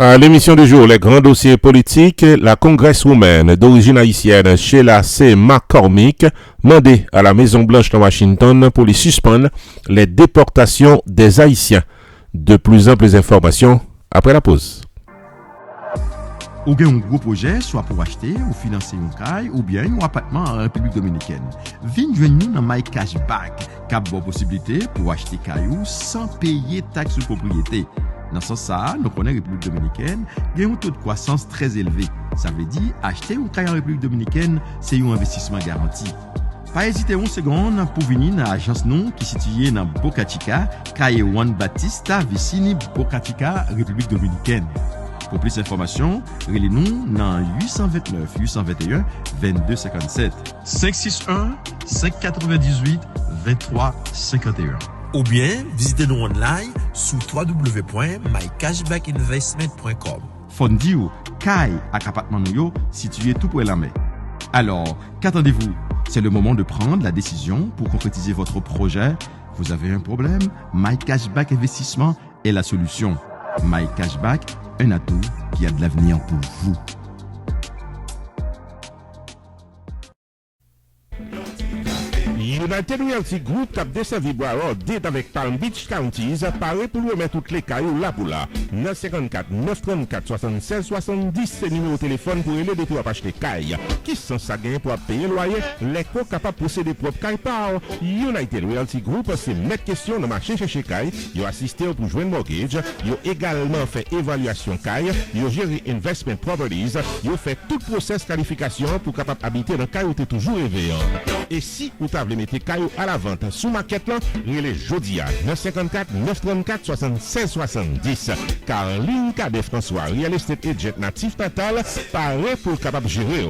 À l'émission du jour, les grands dossiers politiques, la congresswoman d'origine haïtienne Sheila C. McCormick mandé à la Maison-Blanche de Washington pour les suspendre les déportations des Haïtiens. De plus amples informations après la pause. Ou bien un gros projet, soit pour acheter ou financer un caille ou bien un appartement en République Dominicaine. Viens joindre nous dans My Cashback, qui a bonne possibilité pour acheter caillou sans payer taxe de propriété. Dans ce sens, nous connaissons la République Dominicaine, il y a un taux de croissance très élevé. Ça veut dire, acheter un caille en République Dominicaine, c'est un investissement garanti. Pas hésiter une seconde pour venir dans l'agence nous qui est située dans Boca Chica, Calle Juan Batista, Vicini, Boca Chica, République Dominicaine. Pour plus d'informations, relez-nous dans 829 821 2257 561 598 2351. Ou bien, visitez-nous online sur www.mycashbackinvestment.com. Fondi ou Kai ak appartement nou situé tout près de la mer. Alors, qu'attendez-vous? C'est le moment de prendre la décision pour concrétiser votre projet. Vous avez un problème? My Cashback Investissement est la solution. My Cashback, un atout qui a de l'avenir pour vous. United Realty Group cap desservi Broward date avec Palm Beach Counties paraît pour remettre toutes les cailloux là pour là. 954 934 76 70 c'est numéro de téléphone pour aider pour acheter caille. Qui sont ça gain pour payer loyer? Les co capable posséder propre caille par United Realty Group c'est mettre question dans marché chez caille. Ils assisté pour joindre mortgage, ils également fait évaluation caille, ils géré investment properties, ils fait tout process qualification pour capable habiter dans caille où tu toujours rêvé. Et si vous avez mettez caillou à la vente sous maquette là, relais Jodia 954 934 76 70. Caroline Cadet François, Real Estate Agent natif total, paraît pour capable gérer.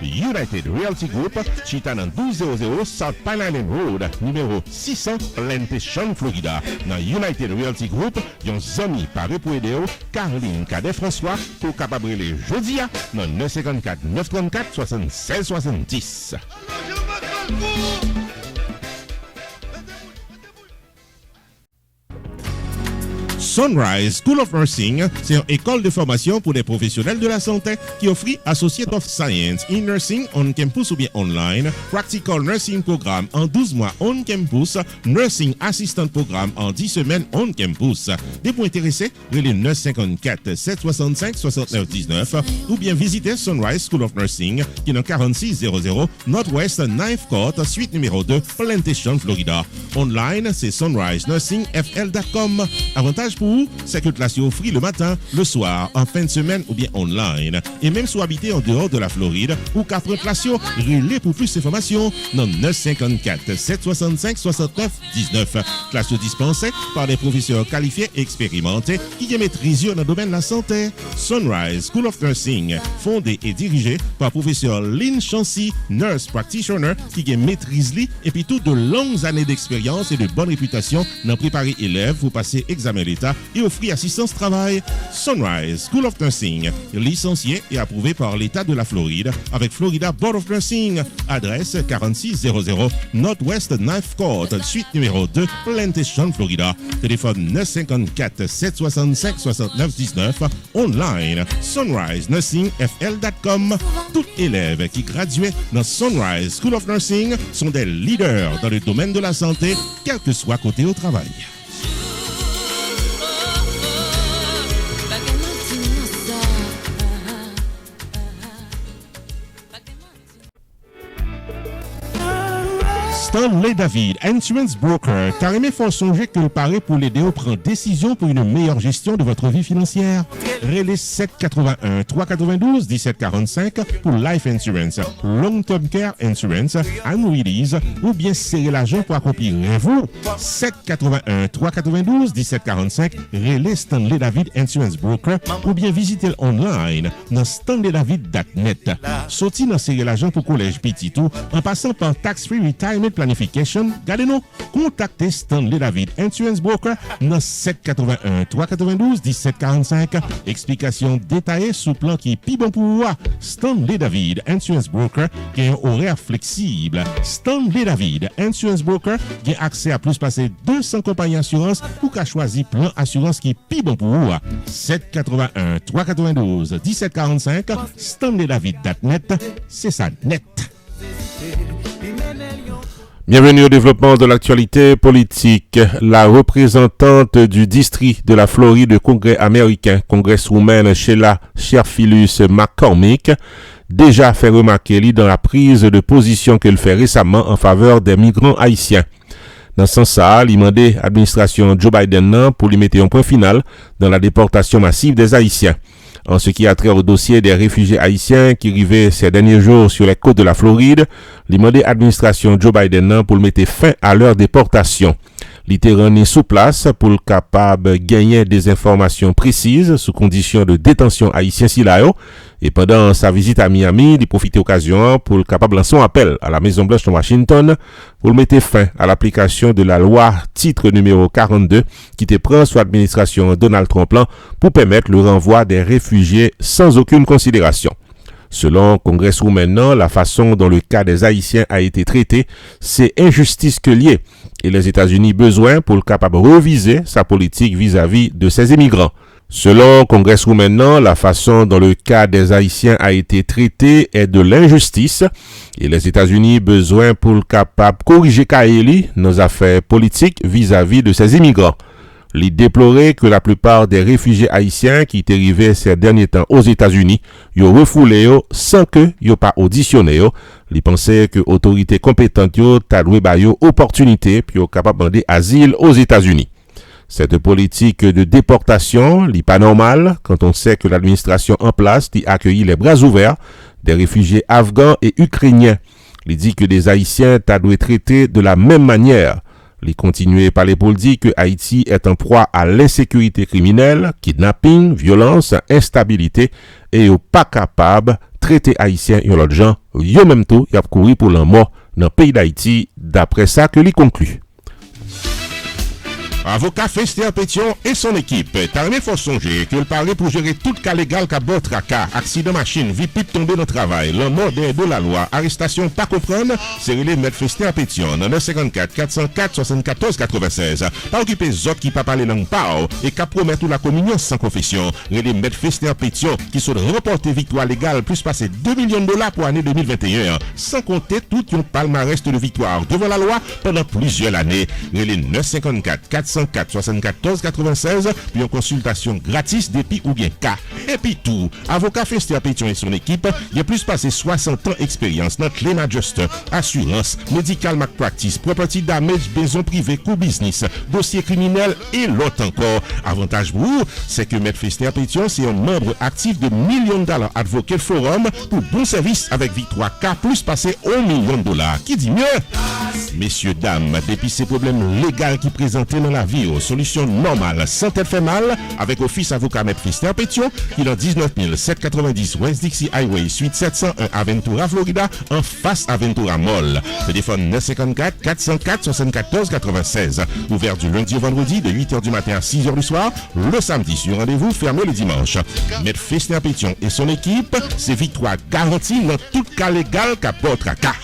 United Realty Group, chita dans 1200 South Pine Island Road, numéro 600, Plantation, Florida. Dans United Realty Group, yon zami paraît pour aider Caroline Cadet François pour capable relais Jodia dans 954 934 76 70. Sunrise School of Nursing, c'est une école de formation pour les professionnels de la santé qui offre Associate of Science in Nursing on campus ou bien online, Practical Nursing Programme en 12 mois on campus, Nursing Assistant Programme en 10 semaines on campus. Des points intéressés, relais 954 765 69 19 ou bien visitez Sunrise School of Nursing qui est dans 4600 Northwest 9th Court, suite numéro 2, Plantation, Florida. Online, c'est sunrisenursingfl.com. Avantage pour vous, c'est que la classe est offerte le matin, le soir, en fin de semaine ou bien online. Et même si vous habitez en dehors de la Floride ou qu'à prendre place, relais pour plus d'informations dans 954 765 69 19. Classe dispensée par des professeurs qualifiés et expérimentés qui maîtrisent dans le domaine de la santé. Sunrise School of Nursing, fondé et dirigé par professeur Lynn Chancy, nurse practitioner qui maîtrise et puis toutes de longues années d'expérience et de bonne réputation dans préparer élèves pour passer examen d'État et offrir assistance travail. Sunrise School of Nursing, licencié et approuvé par l'État de la Floride avec Florida Board of Nursing. Adresse 4600 Northwest 9th Court, suite numéro 2, Plantation, Florida. Téléphone 954 765 69 19. Online sunrisenursingfl.com. Tout élève qui graduait dans Sunrise School of Nursing sont des leaders dans le domaine de la santé, quel que soit côté au travail. Stanley David, Insurance Broker, carrément faut songer que le pari pour l'aider à prendre décision pour une meilleure gestion de votre vie financière. Relais 781 392 1745 pour Life Insurance, Long Term Care Insurance, Annuities ou bien serrer l'argent pour accomplir vous. 781 392 1745, relais Stanley David Insurance Broker ou bien visitez online dans stanleydavid.net. Sorti dans serrer l'argent pour collège petit tout en passant par Tax Free Retirement planification, gardez-nous, contactez Stanley David Insurance Broker dans 781 392 1745. Explication détaillée sous plan qui est plus bon pour vous. Stanley David Insurance Broker qui a un horaire flexible. Stanley David Insurance Broker qui a accès à plus passer 200 compagnies d'assurance pour qu'à choisir plan assurance qui est plus bon pour vous. 781 392 1745. Stanley David.net, c'est ça net. Bienvenue au développement de l'actualité politique. La représentante du district de la Floride du Congrès américain, congresswoman Sheila Sherphilus McCormick, déjà fait remarquer dans la prise de position qu'elle fait récemment en faveur des migrants haïtiens. Dans ce sens, il demandait à l'administration Joe Biden pour lui mettre un point final dans la déportation massive des Haïtiens. En ce qui a trait au dossier des réfugiés haïtiens qui arrivaient ces derniers jours sur les côtes de la Floride, il demandait à l'administration Joe Biden pour mettre fin à leur déportation. Littéralement sous place pour le capable gagner des informations précises sous condition de détention haïtien Silayo. Et pendant sa visite à Miami, il profite d'occasion pour le capable lancer un appel à la Maison Blanche de Washington pour mettre fin à l'application de la loi titre numéro 42 qui te prend sous l'administration Donald Trump pour permettre le renvoi des réfugiés sans aucune considération. Selon Congresswoman, la façon dont le cas des Haïtiens a été traité, c'est injustice que lié. Et les États-Unis besoin pour le capable reviser sa politique vis-à-vis de ces immigrants. Selon Congresswoman, la façon dont le cas des Haïtiens a été traité est de l'injustice. Et les États-Unis besoin pour le capable corriger Kaeli nos affaires politiques vis-à-vis de ces immigrants. Il déplorait que la plupart des réfugiés haïtiens qui étaient arrivés ces derniers temps aux États-Unis, ils ont refoulé sans que ils pas auditionné. Ils pensaient que autorités compétentes ont doué opportunité puis capable de demander asile aux États-Unis. Cette politique de déportation n'est pas normale quand on sait que l'administration en place a accueilli les bras ouverts des réfugiés afghans et ukrainiens. Il dit que les Haïtiens doivent être traités de la même manière. Il continue par les pour dire que Haïti est en proie à l'insécurité criminelle, kidnapping, violence, instabilité et n'est pas capable de traiter Haïtiens et l'autre gens. Yo même tout, y a couru pour la mort dans le pays d'Haïti, d'après ça que l'y conclut. Avocat Fester Pétion et son équipe. Tarné faut songer que le parler pour gérer tout cas légal qu'a bord tracas, accident machine, vie pipe tomber dans le travail, le mort de la loi, arrestation pas comprendre, c'est relé mettre Fester Pétion dans 954 404 74 96. Pas occuper zot qui pas parler langue pao et qu'a promettre la communion sans confession. Relé mettre Fester Pétion qui sont remporté victoire légale plus passer $2 millions pour l'année 2021, sans compter tout un palmarès de victoire devant la loi pendant plusieurs années. Relé 954 404 74 96 puis en consultation gratis depuis ou bien cas. Et puis tout, avocat Fester Pétion et son équipe, il y a plus passé 60 ans d'expérience dans claim adjuster, assurance, medical malpractice, property damage, maison privée, co-business, dossier criminel et l'autre encore. Avantage pour vous, c'est que Maître Fester Pétion, c'est un membre actif de $millions Advocate Forum pour bon service avec victoire K plus passé $1 million. Qui dit mieux? Messieurs, dames, depuis ces problèmes légaux qui présentaient dans la vie, solution normale, sans tête fait mal, avec Office Avocat Maître Fester Pétion, qui est dans 19 790 West Dixie Highway, suite 701 Aventura, Florida, en face Aventura Mall. Téléphone 954 404 74 96. Ouvert du lundi au vendredi de 8h du matin à 6h du soir. Le samedi sur rendez-vous, fermé le dimanche. Maître Fester Pétion et son équipe, c'est victoire garantie dans tout cas légal qu'à votre cas.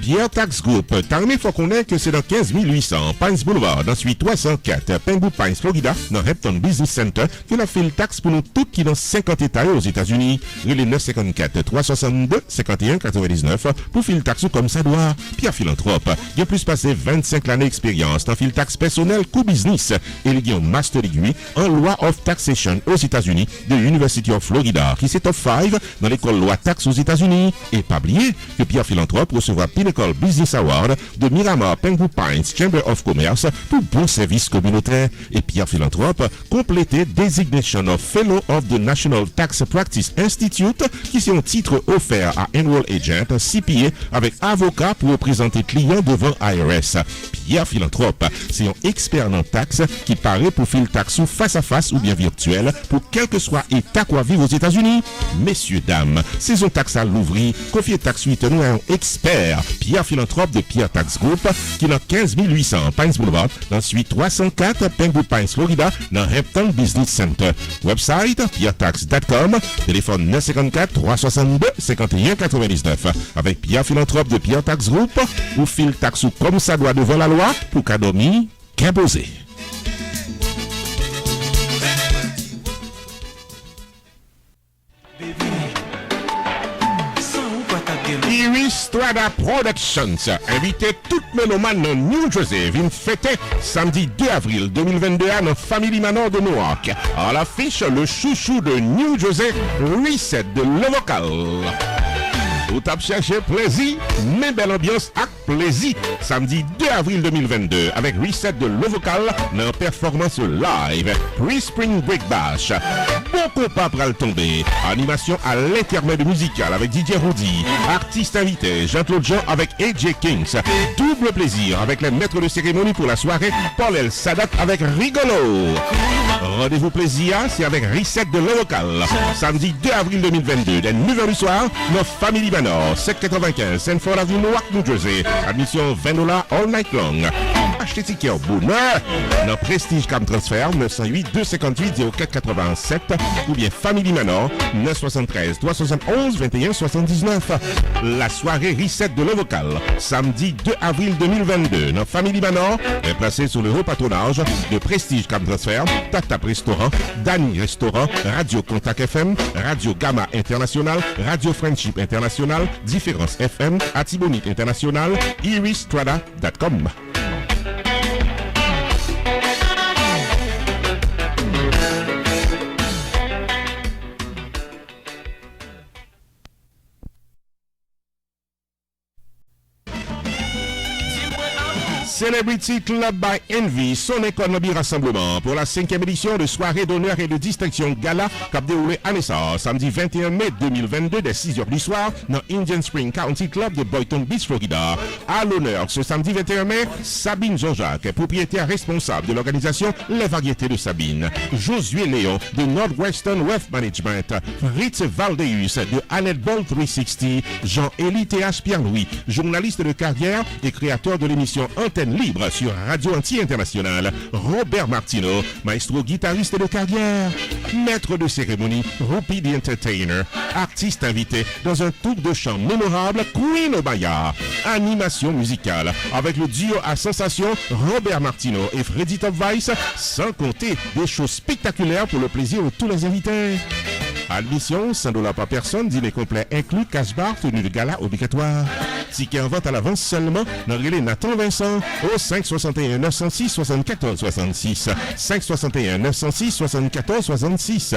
Pierre Tax Group, Tarmé faut connaître que c'est dans 15 800 Pines Boulevard, dans suite 304 Penwood Pines, Florida, dans Hampton Business Center, que la fait le taxe pour nous tous qui dans 50 États aux États-Unis. Relais 954 362 51 99 pour filer taxe comme ça doit. Pierre Philanthrope, il a plus passé 25 années d'expérience dans filer taxe personnel co-business et il a un master degree en loi of taxation aux États-Unis de University of Florida, qui c'est top 5 dans l'école loi taxe aux États-Unis. Et pas oublier que Pierre Philanthrope recevra pile Pinnacle Business Award de Miramar Pengu Pines Chamber of Commerce pour bon service communautaire. Et Pierre Philanthrope complété Designation of Fellow of the National Tax Practice Institute qui c'est un titre offert à Enroll Agent CPA avec avocat pour représenter clients devant IRS. Pierre Philanthrope, c'est un expert en taxes qui paraît pour filer taxe face à face ou bien virtuel pour quel que soit état quoi vivre aux États-Unis. Messieurs, dames, saison taxe à l'ouvrir, confiez taxe 8 nous à un expert, Pierre Philanthrope de Pierre Tax Group, qui est dans 15800 Pines Boulevard, dans suite 304 Pengu Pines, Florida, dans Hampton Business Center. Website, pierretax.com, téléphone 954-362-5199. Avec Pierre Philanthrope de Pierre Tax Group, ou file taxe comme ça doit devant la loi, pour qu'à dormir, qu'à poser. Iris Strada Productions invite tout méloman dans New Jersey vient fêter samedi 2 avril 2022 à notre Family Manor de Newark. À l'affiche, le chouchou de New Jersey, Reset de Le Vocal. Vous tapez chercher plaisir, mais belle ambiance avec plaisir. Samedi 2 avril 2022 avec Reset de Le Vocal dans performance live. Pre-Spring Break Bash. Bon compas pral tomber. Animation à l'intermède musical avec DJ Rudy. Artiste invité Jean-Claude Jean avec AJ Kings. Double plaisir avec les maîtres de cérémonie pour la soirée Paul El Sadat avec Rigolo. Rendez-vous plaisir, c'est avec Reset de Le Vocal. Samedi 2 avril 2022 dès 9h du soir, notre Family Manor, 795 Sanford Avenue, Newark, New Jersey. Admission $20 all night long. Achetez ticket au bonheur. Notre Prestige Cam Transfer 908-258-0487 ou bien Family Manor 973-371-2179. La soirée Reset de Le Vocal, samedi 2 avril 2022. Notre Family Manor est placée sous le haut patronage de Prestige Cam Transfer, Tata Restaurant, Dani Restaurant, Radio Contact FM, Radio Gamma International, Radio Friendship International, Différence FM, Atibonite International, iristrada.com. Celebrity Club by Envy, son économie rassemblement pour la 5e édition de soirée d'honneur et de distinction gala qui a déroulé à Nessa, samedi 21 mai 2022 dès 6h du soir dans Indian Spring County Club de Boynton Beach, Florida. À l'honneur ce samedi 21 mai, Sabine Jean-Jacques, propriétaire responsable de l'organisation Les Variétés de Sabine, Josué Léon de Northwestern Wealth Management, Ritz Valdeus de Annette Ball 360, Jean-Élie T.H. Pierre-Louis, journaliste de carrière et créateur de l'émission Antenne Libre sur Radio Anti-International, Robert Martino, maestro guitariste de carrière, maître de cérémonie, Rupi the Entertainer, artiste invité dans un tour de chant mémorable, Queen Obaya, animation musicale avec le duo à sensation Robert Martino et Freddy Top Vice, sans compter des shows spectaculaires pour le plaisir de tous les invités. Admission, $100 par personne, dîner complet inclus, cash bar, tenue de gala obligatoire. Ticket en vente à l'avance seulement dans le relais Nathan Vincent au 561 906 74 66. 561 906 74 66.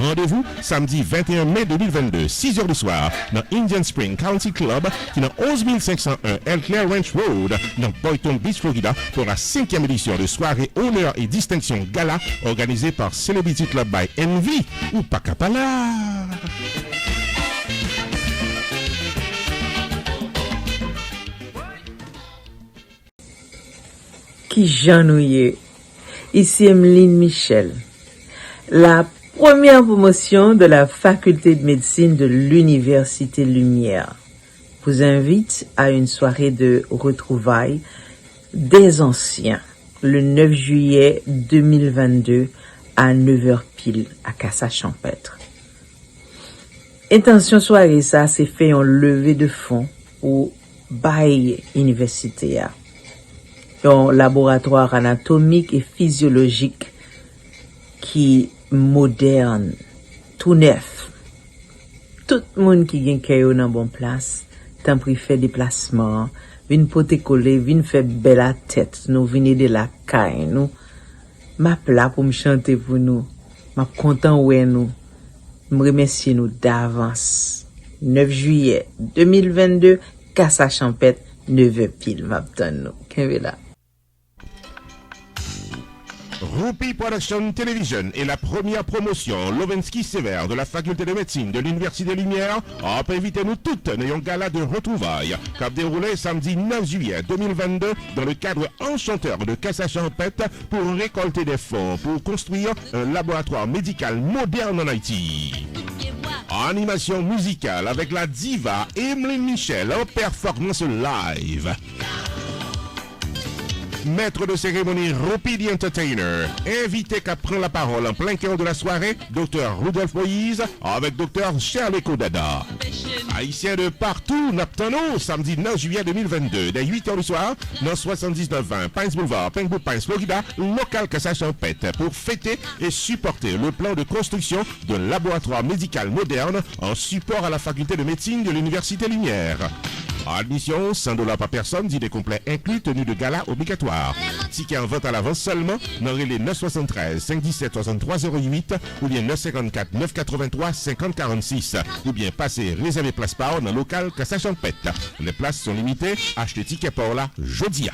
Rendez-vous samedi 21 mai 2022, 6h du soir, dans Indian Spring County Club, qui est dans 11501 Elclair Ranch Road, dans Boynton Beach, Florida, pour la 5e édition de soirée honneur et distinction gala organisée par Celebrity Club by Envy ou Pacapala. Qui j'ennuie. Ici Emeline Michel. La première promotion de la faculté de médecine de l'Université Lumière vous invite à une soirée de retrouvailles des anciens le 9 juillet 2022 à 9h pile à Cassa-Champêtre. Intention soirée ça, c'est fait en levée de fonds au Baye Université. Un laboratoire anatomique et physiologique qui moderne, tout neuf. Tout le monde qui gagne caillou dans bon place, tant pris fait déplacement, vin pote coller, vin fait belle la tête, nous venez de la caille, nous. Ma plat pour me chanter pour nous. Ma content ouais nous. Me remercier nous d'avance. 9 juillet 2022, Cassa-Champêtre, 9h pile, m'attend nous. Qu'est-ce là? Rupi Production Television est la première promotion Lovensky Sévère de la faculté de médecine de l'Université Lumière a invité nous toutes à un gala de retrouvailles qui a déroulé samedi 9 juillet 2022 dans le cadre enchanteur de Casa-Champêtre pour récolter des fonds pour construire un laboratoire médical moderne en Haïti. Animation musicale avec la diva Emeline Michel en performance live. Maître de cérémonie Rupi the Entertainer, invité qu'à prendre la parole en plein cœur de la soirée, Dr Rudolph Moïse avec Dr Shirley Kodada. Haïtiens de partout, n'attendons samedi 9 juillet 2022, dès 8h du soir, dans 7920 Pines Boulevard, Pembroke Pines, Florida, local Casa-Champêtre, pour fêter et supporter le plan de construction d'un laboratoire médical moderne en support à la faculté de médecine de l'Université Lumière. Admission, $100 par personne, dîner complet inclus, tenue de gala obligatoire. Ticket en vente à l'avance seulement, dans les 973 517 63 08 ou bien 954 983 50 46 ou bien passer réserver place par dans le local Casa-Champêtre. Les places sont limitées, achetez ticket par là, jodia.